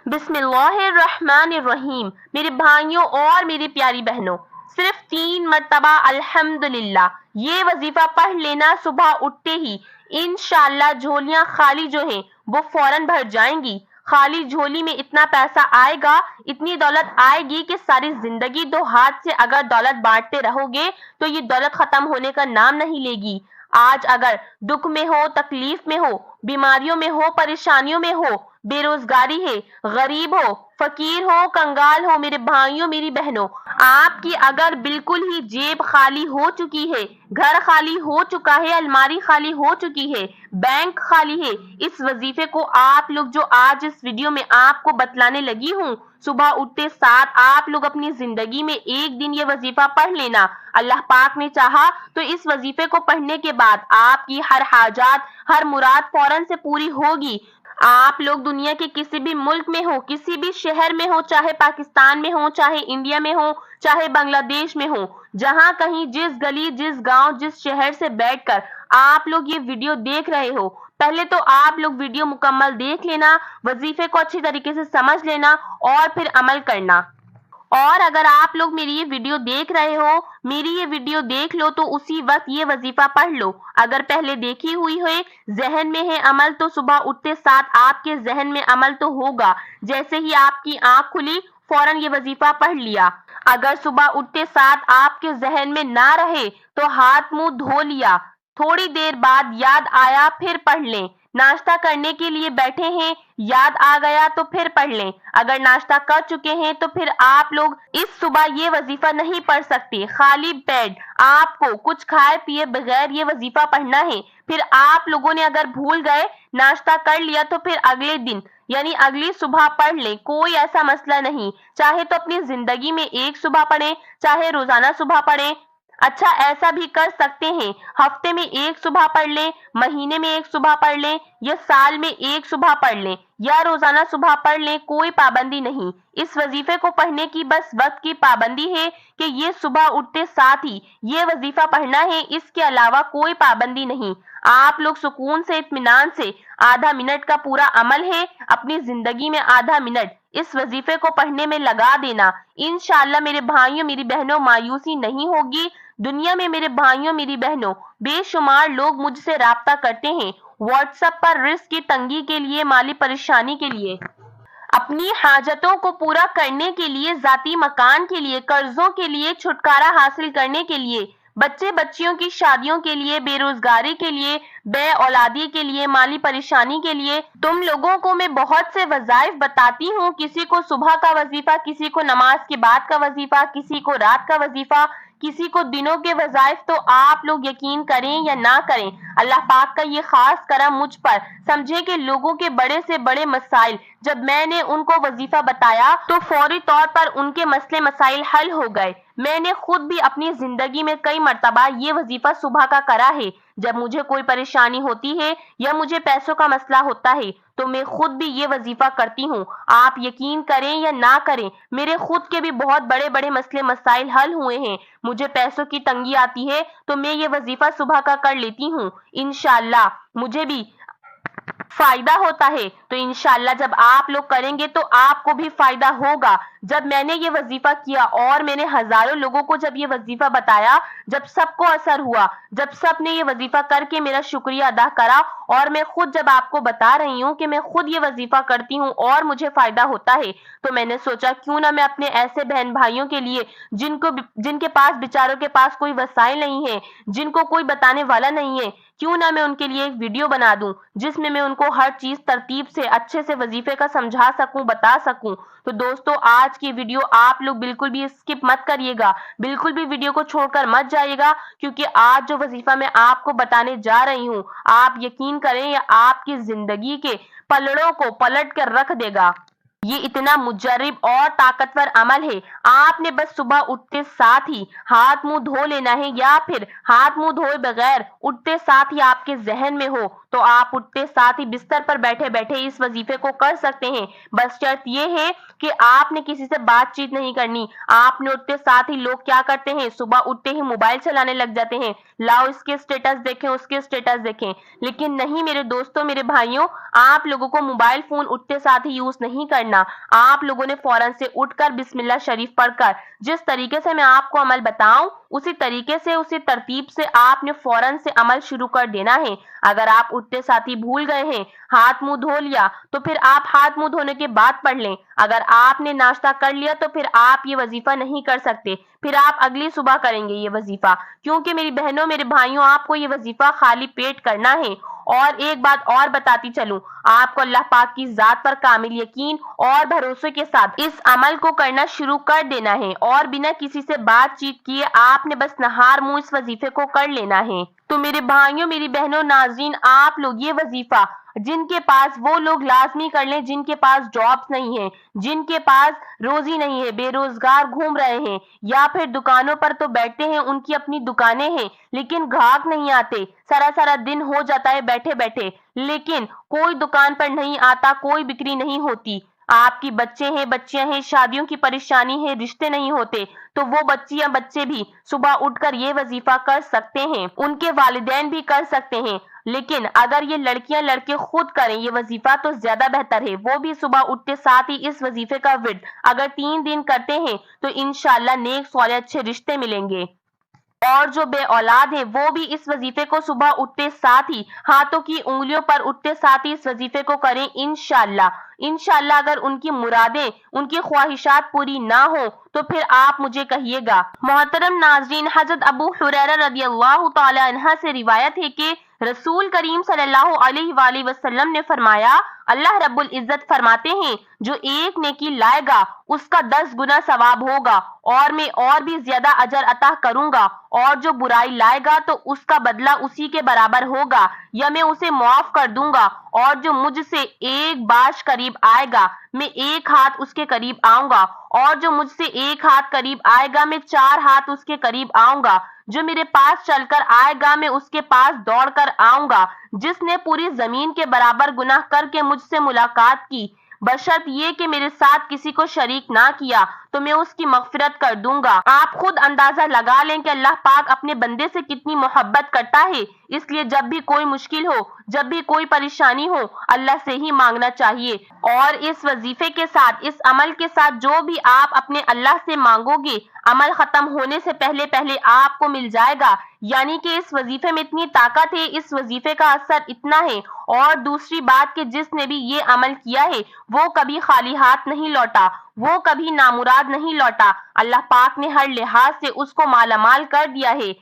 بسم اللہ الرحمن الرحیم۔ میرے بھائیوں اور میری پیاری بہنوں، صرف 3 مرتبہ الحمدللہ یہ وظیفہ پڑھ لینا صبح اٹھتے ہی، انشاءاللہ جھولیاں خالی جو ہیں وہ فوراً بھر جائیں گی۔ خالی جھولی میں اتنا پیسہ آئے گا، اتنی دولت آئے گی کہ ساری زندگی 2 ہاتھ سے اگر دولت بانٹتے رہو گے تو یہ دولت ختم ہونے کا نام نہیں لے گی۔ آج اگر دکھ میں ہو، تکلیف میں ہو، بیماریوں میں ہو، پریشانیوں میں ہو، بے روزگاری ہے، غریب ہو، فقیر ہو، کنگال ہو، میرے بھائیوں میری بہنوں، آپ کی اگر بالکل ہی جیب خالی ہو چکی ہے، گھر خالی ہو چکا ہے، الماری خالی ہو چکی ہے، بینک خالی ہے، اس وظیفے کو آپ لوگ جو آج اس ویڈیو میں آپ کو بتلانے لگی ہوں، صبح اٹھتے ساتھ آپ لوگ اپنی زندگی میں ایک دن یہ وظیفہ پڑھ لینا۔ اللہ پاک نے چاہا تو اس وظیفے کو پڑھنے کے بعد آپ کی ہر حاجات، ہر مراد فوراً سے پوری ہوگی۔ آپ لوگ دنیا کے کسی بھی ملک میں ہو، کسی بھی شہر میں ہو، چاہے پاکستان میں ہو، چاہے انڈیا میں ہو، چاہے بنگلہ دیش میں ہو، جہاں کہیں جس گلی، جس گاؤں، جس شہر سے بیٹھ کر آپ لوگ یہ ویڈیو دیکھ رہے ہو، پہلے تو آپ لوگ ویڈیو مکمل دیکھ لینا، وظیفے کو اچھی طریقے سے سمجھ لینا اور پھر عمل کرنا۔ اور اگر آپ لوگ میری یہ ویڈیو دیکھ رہے ہو، میری یہ ویڈیو دیکھ لو تو اسی وقت یہ وظیفہ پڑھ لو۔ اگر پہلے دیکھی ہوئی ہے، ذہن میں ہے عمل، تو صبح اٹھتے ساتھ آپ کے ذہن میں عمل تو ہوگا۔ جیسے ہی آپ کی آنکھ کھلی، فوراً یہ وظیفہ پڑھ لیا۔ اگر صبح اٹھتے ساتھ آپ کے ذہن میں نہ رہے تو ہاتھ منہ دھو لیا، تھوڑی دیر بعد یاد آیا پھر پڑھ لیں۔ ناشتہ کرنے کے لیے بیٹھے ہیں، یاد آ گیا تو پھر پڑھ لیں۔ اگر ناشتہ کر چکے ہیں تو پھر آپ لوگ اس صبح یہ وظیفہ نہیں پڑھ سکتے۔ خالی پیٹ آپ کو کچھ کھائے پیے بغیر یہ وظیفہ پڑھنا ہے۔ پھر آپ لوگوں نے اگر بھول گئے، ناشتہ کر لیا تو پھر اگلے دن یعنی اگلی صبح پڑھ لیں، کوئی ایسا مسئلہ نہیں۔ چاہے تو اپنی زندگی میں ایک صبح پڑھیں، چاہے روزانہ صبح پڑھیں۔ اچھا ایسا بھی کر سکتے ہیں، ہفتے میں ایک صبح پڑھ لیں، مہینے میں ایک صبح پڑھ لیں، یا سال میں ایک صبح پڑھ لیں، یا روزانہ صبح پڑھ لیں، کوئی پابندی نہیں۔ اس وظیفے کو پڑھنے کی بس وقت کی پابندی ہے کہ یہ صبح اٹھتے ساتھ ہی یہ وظیفہ پڑھنا ہے، اس کے علاوہ کوئی پابندی نہیں۔ آپ لوگ سکون سے، اطمینان سے، آدھا منٹ کا پورا عمل ہے، اپنی زندگی میں آدھا منٹ اس وظیفے کو پڑھنے میں لگا دینا۔ انشاءاللہ میرے بھائیوں میری بہنوں، مایوسی نہیں ہوگی۔ دنیا میں میرے بھائیوں میری بہنوں بے شمار لوگ مجھ سے رابطہ کرتے ہیں، واٹس ایپ پر رزق کی تنگی کے لیے، مالی پریشانی کے لیے، اپنی حاجتوں کو پورا کرنے کے لیے، ذاتی مکان کے لیے، قرضوں کے لیے، چھٹکارا حاصل کرنے کے لیے، بچے بچیوں کی شادیوں کے لیے، بے روزگاری کے لیے، بے اولادی کے لیے، مالی پریشانی کے لیے۔ تم لوگوں کو میں بہت سے وظائف بتاتی ہوں، کسی کو صبح کا وظیفہ، کسی کو نماز کے بعد کا وظیفہ، کسی کو رات کا وظیفہ، کسی کو دنوں کے وظائف۔ تو آپ لوگ یقین کریں یا نہ کریں، اللہ پاک کا یہ خاص کرم مجھ پر سمجھے کہ لوگوں کے بڑے سے بڑے مسائل جب میں نے ان کو وظیفہ بتایا تو فوری طور پر ان کے مسئلے مسائل حل ہو گئے۔ میں نے خود بھی اپنی زندگی میں کئی مرتبہ یہ وظیفہ صبح کا کرا ہے۔ جب مجھے کوئی پریشانی ہوتی ہے یا مجھے پیسوں کا مسئلہ ہوتا ہے تو میں خود بھی یہ وظیفہ کرتی ہوں۔ آپ یقین کریں یا نہ کریں، میرے خود کے بھی بہت بڑے بڑے مسئلے مسائل حل ہوئے ہیں۔ مجھے پیسوں کی تنگی آتی ہے تو میں یہ وظیفہ صبح کا کر لیتی ہوں، انشاءاللہ مجھے بھی فائدہ ہوتا ہے۔ تو انشاءاللہ جب آپ لوگ کریں گے تو آپ کو بھی فائدہ ہوگا۔ جب میں نے یہ وظیفہ کیا اور میں نے ہزاروں لوگوں کو جب یہ وظیفہ بتایا، جب سب کو اثر ہوا، جب سب نے یہ وظیفہ کر کے میرا شکریہ ادا کرا، اور میں خود جب آپ کو بتا رہی ہوں کہ میں خود یہ وظیفہ کرتی ہوں اور مجھے فائدہ ہوتا ہے، تو میں نے سوچا کیوں نہ میں اپنے ایسے بہن بھائیوں کے لیے جن کے پاس بیچاروں کے پاس کوئی وسائل نہیں ہے، جن کو کوئی بتانے والا نہیں ہے، کیوں نہ میں ان کے لیے ایک ویڈیو بنا دوں جس میں ان کو ہر چیز ترتیب سے اچھے سے وظیفے کا سمجھا سکوں، بتا سکوں۔ تو دوستو آج کی ویڈیو آپ لوگ بالکل بھی اسکپ مت کریے گا، بالکل بھی ویڈیو کو چھوڑ کر مت جائیے گا، کیونکہ آج جو وظیفہ میں آپ کو بتانے جا رہی ہوں، آپ یقین کریں یا آپ کی زندگی کے پلڑوں کو پلٹ کر رکھ دے گا۔ یہ اتنا مجرب اور طاقتور عمل ہے، آپ نے بس صبح اٹھتے ساتھ ہی ہاتھ منہ دھو لینا ہے، یا پھر ہاتھ منہ دھوئے بغیر اٹھتے ساتھ ہی آپ کے ذہن میں ہو تو آپ اٹھتے ساتھ ہی بستر پر بیٹھے بیٹھے اس وظیفے کو کر سکتے ہیں، بس شرط یہ ہے کہ آپ نے کسی سے بات چیت نہیں کرنی۔ آپ نے اٹھتے ساتھ ہی لوگ کیا کرتے ہیں، صبح اٹھتے ہی موبائل چلانے لگ جاتے ہیں، لاؤ اس کے اسٹیٹس دیکھیں، اس کے اسٹیٹس دیکھیں، لیکن نہیں میرے دوستوں، میرے بھائیوں، آپ لوگوں کو موبائل فون اٹھتے ساتھ ہی یوز نہیں کرنا۔ آپ لوگوں نے فوراً سے اٹھ کر بسم اللہ شریف پڑھ کر جس طریقے سے میں آپ کو عمل بتاؤں اسی طریقے سے، اسی ترتیب سے آپ نے فوراً سے عمل شروع کر دینا ہے۔ اگر آپ اٹھتے ساتھ ہی بھول گئے ہیں، ہاتھ منہ دھو لیا تو پھر آپ ہاتھ منہ دھونے کے بعد پڑھ لیں۔ اگر آپ نے ناشتہ کر لیا تو پھر آپ یہ وظیفہ نہیں کر سکتے، پھر آپ اگلی صبح کریں گے یہ وظیفہ، کیونکہ میری بہنوں، میرے بھائیوں، آپ کو یہ وظیفہ خالی پیٹ کرنا ہے۔ اور ایک بات اور بتاتی چلوں، آپ کو اللہ پاک کی ذات پر کامل یقین اور بھروسے کے ساتھ اس عمل کو کرنا شروع کر دینا ہے، اور بنا کسی سے بات چیت کیے آپ نے بس نہار منہ اس وظیفے کو کر لینا ہے۔ تو میرے بھائیوں، میری بہنوں، ناظرین، آپ لوگ یہ وظیفہ جن کے پاس، وہ لوگ لازمی کر لیں جن کے پاس جابس نہیں ہیں، جن کے پاس روزی نہیں ہے، بے روزگار گھوم رہے ہیں، یا پھر دکانوں پر تو بیٹھتے ہیں، ان کی اپنی دکانیں ہیں لیکن گاہک نہیں آتے، سارا سارا دن ہو جاتا ہے بیٹھے بیٹھے، لیکن کوئی دکان پر نہیں آتا، کوئی بکری نہیں ہوتی۔ آپ کی بچے ہیں، بچیاں ہیں، شادیوں کی پریشانی ہے، رشتے نہیں ہوتے، تو وہ بچیاں بچے بھی صبح اٹھ کر یہ وظیفہ کر سکتے ہیں، ان کے والدین بھی کر سکتے ہیں، لیکن اگر یہ لڑکیاں لڑکے خود کریں یہ وظیفہ تو زیادہ بہتر ہے۔ وہ بھی صبح اٹھتے ساتھ ہی اس وظیفے کا ورد اگر 3 دن کرتے ہیں تو انشاءاللہ نیک صالح اچھے رشتے ملیں گے۔ اور جو بے اولاد ہیں وہ بھی اس وظیفے کو صبح اٹھتے ساتھ ہی ہاتھوں کی انگلیوں پر اٹھتے ساتھ ہی اس وظیفے کو کریں انشاءاللہ۔ انشاءاللہ اگر ان کی مرادیں، ان کی خواہشات پوری نہ ہوں تو پھر آپ مجھے کہیے گا۔ محترم ناظرین، حضرت ابو ہریرہ رضی اللہ تعالی عنہ سے روایت ہے کہ رسول کریم صلی اللہ علیہ وآلہ وسلم نے فرمایا، اللہ رب العزت فرماتے ہیں جو ایک نیکی لائے گا اس کا 10 گنا ثواب ہوگا، اور میں اور بھی زیادہ اجر عطا کروں گا، اور جو برائی لائے گا تو اس کا بدلہ اسی کے برابر ہوگا یا میں اسے معاف کر دوں گا، اور جو مجھ سے ایک باش قریب آئے گا میں 1 ہاتھ اس کے قریب آؤں گا، اور جو مجھ سے 1 ہاتھ قریب آئے گا میں 4 ہاتھ اس کے قریب آؤں گا، جو میرے پاس چل کر آئے گا میں اس کے پاس دوڑ کر آؤں گا، جس نے پوری زمین کے برابر گناہ کر کے مجھ سے ملاقات کی بشرط یہ کہ میرے ساتھ کسی کو شریک نہ کیا تو میں اس کی مغفرت کر دوں گا۔ آپ خود اندازہ لگا لیں کہ اللہ پاک اپنے بندے سے کتنی محبت کرتا ہے، اس لیے جب بھی کوئی مشکل ہو، جب بھی کوئی پریشانی ہو، اللہ سے ہی مانگنا چاہیے۔ اور اس وظیفے کے ساتھ، اس عمل کے ساتھ جو بھی آپ اپنے اللہ سے مانگو گے عمل ختم ہونے سے پہلے پہلے آپ کو مل جائے گا، یعنی کہ اس وظیفے میں اتنی طاقت ہے، اس وظیفے کا اثر اتنا ہے۔ اور دوسری بات کہ جس نے بھی یہ عمل کیا ہے وہ کبھی خالی ہاتھ نہیں لوٹا، وہ کبھی نامراد نہیں لوٹا، اللہ پاک نے ہر لحاظ سے اس کو مالا مال کر دیا ہے۔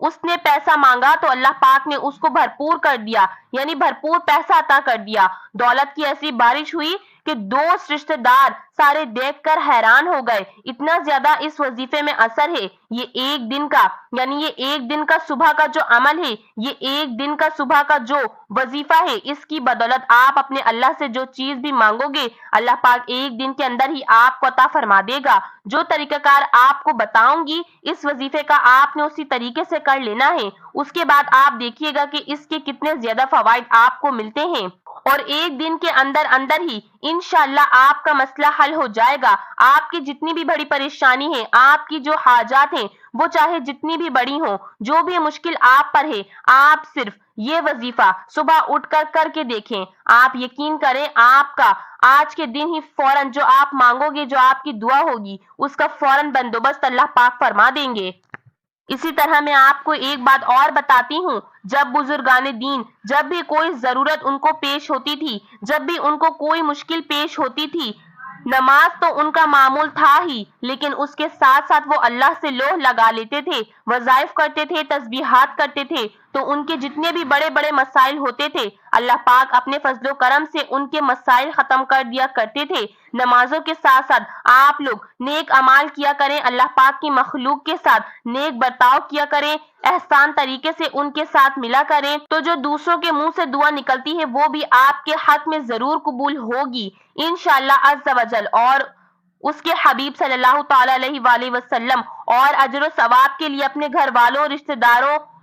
اس نے پیسہ مانگا تو اللہ پاک نے اس کو بھرپور کر دیا، یعنی بھرپور پیسہ عطا کر دیا، دولت کی ایسی بارش ہوئی کہ دوست رشتہ دار سارے دیکھ کر حیران ہو گئے، اتنا زیادہ اس وظیفے میں اثر ہے۔ یہ ایک دن کا، یعنی یہ ایک دن کا صبح کا جو عمل ہے، یہ ایک دن کا صبح کا جو وظیفہ ہے، اس کی بدولت آپ اپنے اللہ سے جو چیز بھی مانگو گے اللہ پاک ایک دن کے اندر ہی آپ کو عطا فرما دے گا۔ جو طریقہ کار آپ کو بتاؤں گی اس وظیفے کا آپ نے اسی طریقے سے کر لینا ہے، اس کے بعد آپ دیکھیے گا کہ اس کے کتنے زیادہ فوائد آپ کو ملتے ہیں، اور ایک دن کے اندر اندر ہی انشاءاللہ آپ کا مسئلہ حل ہو جائے گا۔ آپ کی جتنی بھی بڑی پریشانی ہے، آپ کی جو حاجات ہیں وہ چاہے جتنی بھی بڑی ہوں، جو بھی مشکل آپ پر ہے، آپ صرف یہ وظیفہ صبح اٹھ کر کر کے دیکھیں، آپ یقین کریں آپ کا آج کے دن ہی فوراً جو آپ مانگو گے، جو آپ کی دعا ہوگی اس کا فوراً بندوبست اللہ پاک فرما دیں گے۔ اسی طرح میں آپ کو ایک بات اور بتاتی ہوں، جب بزرگان دین، جب بھی کوئی ضرورت ان کو پیش ہوتی تھی، جب بھی ان کو کوئی مشکل پیش ہوتی تھی، نماز تو ان کا معمول تھا ہی، لیکن اس کے ساتھ ساتھ وہ اللہ سے لوح لگا لیتے تھے، وظائف کرتے تھے، تسبیحات کرتے تھے، تو ان کے جتنے بھی بڑے بڑے مسائل ہوتے تھے اللہ پاک اپنے فضل و کرم سے ان کے مسائل ختم کر دیا کرتے تھے۔ نمازوں کے ساتھ ساتھ آپ لوگ نیک اعمال کیا کریں، اللہ پاک کی مخلوق کے ساتھ نیک برتاؤ کیا کریں، احسان طریقے سے ان کے ساتھ ملا کریں، تو جو دوسروں کے منہ سے دعا نکلتی ہے وہ بھی آپ کے حق میں ضرور قبول ہوگی انشاءاللہ عز و جل، اور اس کے حبیب صلی اللہ تعالی علیہ وآلہ وسلم اور اجر و ثواب کے لیے اپنے گھر والوں، رشتہ داروں،